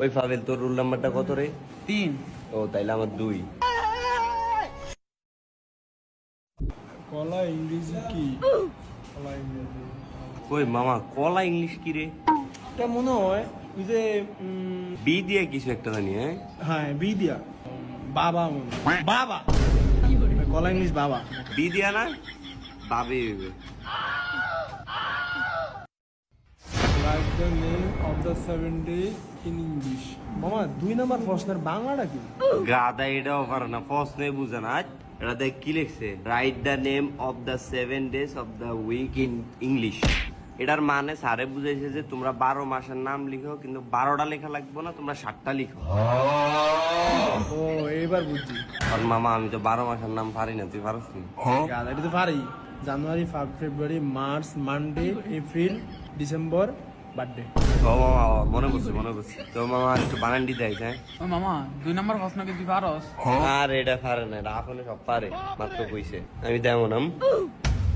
ওই ফাবেল তোর রোল নাম্বারটা কত রে? 3। ও তাইলে আমার 2। কলা ইংরেজি কি? কলা ইংরেজি ওই মামা কলা ইংলিশ কি রে? এটা মনে হয় ওই যে বি দিয়ে কিছু একটা জানি। হ্যাঁ হ্যাঁ বি দিয়া বাবা মনে হয়। বাবা কলা ইংলিশ বাবা। বি দিয়া না বাবে হইবে। Right the name of the 7 days in English. মামা 2 নাম্বার প্রশ্নের বাংলাটা কি? গাদা এটাও পারে না, প্রশ্নে বুঝে না। এটা দেখ কি লিখছে, write the name of the 7 days of the week in English. এটার মানে স্যারে বুঝাইছে যে তোমরা 12 মাসের নাম লিখো, কিন্তু 12টা লেখা লাগবে না, তোমরা 7টা লিখো। ও এইবার বুঝছি। আর মামা আমি তো 12 মাসের নাম পারি না, তুই পারস নি? এটা তো পারি। January, February, March, Monday, April, December, birthday. ও মামা মনে করছি তো মামা একটু বানান দিতে আইস। হ্যাঁ ও মামা 2 নম্বর প্রশ্ন কি তুই পারস? আর এটা পারে না, এটা আপনি সব পারে, মাত্র কইছে আমি দেবো নাম।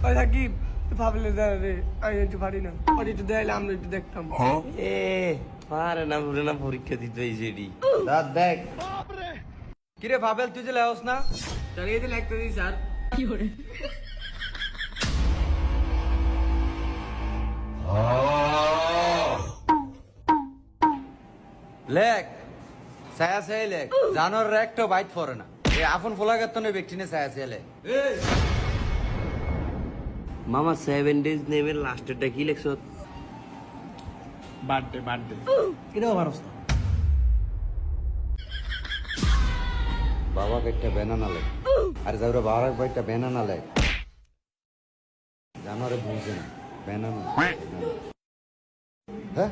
ওই সাকিব ভাবলে রে আমি একটু পারি না, ওর একটু দেখাইলে আমরা একটু দেখতাম। এ পারে না বলে না, পরীক্ষা দিতে হয়েছে এটি। দাঁত দেখ কিরে ভাবেল তুই যে লেওস না? চালিয়ে দিলে একটা দিই স্যার। লেখ ছায়া ছায়া লেখ, জানোর একটা বাইট পড়ে না। এই আপন ফোলাগার তো ব্যক্তি নে ছায়া ছায়া লেখ। মামা 7 days নেমের লাস্টেরটা কি লেখছ? বার্থডে এটাও পারস না। বাবাকে একটা ব্যানানা লেখ, আর যাওরে বাবার একটা ব্যানানা লেখ। জানোরে বুঝে না ব্যানানা। হ্যাঁ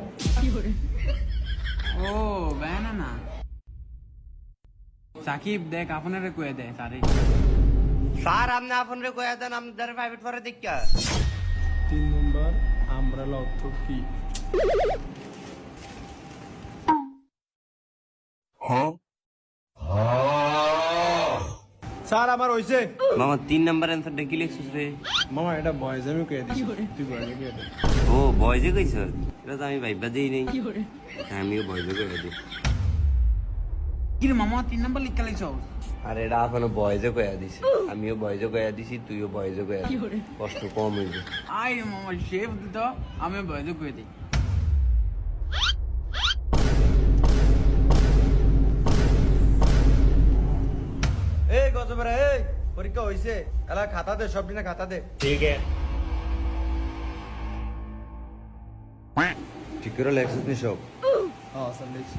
ও ব্যানানা। সাকিব দেখ আপনারে কয়ে দে স্যার। স্যার আপনি আপনারে কইয়া দেন, আমাদের প্রাইভেট পরে দেখা। 3 নম্বর আমব্রেলা অর্থ কি? স্যার আমার হইছে। মামা 3 নাম্বার অ্যানসারটা কি লিখছিস রে? মামা এটা বয়েজ আমি কয়ে দিছি, তুই বয়েজ কয়ে দে। ও বয়জে কইছ? এটা তো আমি ভাইবা দেই নাই। আমিও বয়জে কইয়া দিই। কি রে মামা 3 নম্বর লিখা লাইছ? আর এটা এখনো বয়জে কইয়া দিছে, আমিও বয়জে কইয়া দিছি, তুইও বয়জে কইয়া দিস, কষ্ট কম হইবে। আই মামা শেফ দিত, আমি বয়জে কয়ে দিই। এই গজবেরা এই পরীক্ষা হইছে, এলা খাতা দে, সব দিনে খাতা দে। ঠিক করে লেখছিস নি সব? হ্যাঁ স্যার লিখছি।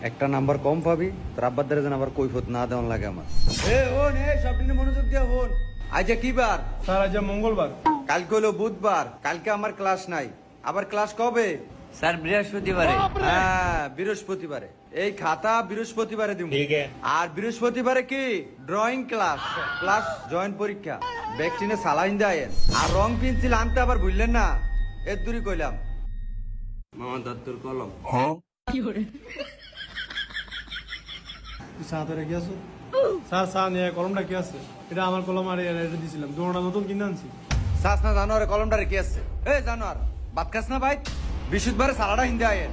একটা নাম্বার কম পাবি, তোর আব্বার দ্বারা যেন আবার কৈফত না দেওয়ান লাগে আমার। এ হন এ সব দিনে মনোযোগ দিয়া হন। আজ কি বার? স্যার আজ মঙ্গলবার। কালকে হলো বুধবার, কালকে আমার ক্লাস নাই। আবার ক্লাস কবে? স্যার বৃহস্পতিবারে। হ্যাঁ বৃহস্পতিবারে। এই খাতা বৃহস্পতিবারে দিব। আর বৃহস্পতিবারে কি ড্রয়িং ক্লাস জয়েন্ট পরীক্ষা। ব্যাকটিনে সালাইন দেয়। আর রং পেন্সিল আনতে আবার ভুললেন না, এর দূরই কইলাম। মামা দত্তর কলম। তুই সাথে রেখে আসো। স্যার নিয়ে কলমটা কি আছে? এটা আমার কলম, আর এটা দিছিলাম, দুটোটা নতুন কিনে আনছি। সাস না জানোয়ারে কলমটা রেখে আসছে। এ জানোয়ার ভাত খাস না ভাই? বৃহস্পতিবারে সালাডা হিন্দে আয়েন।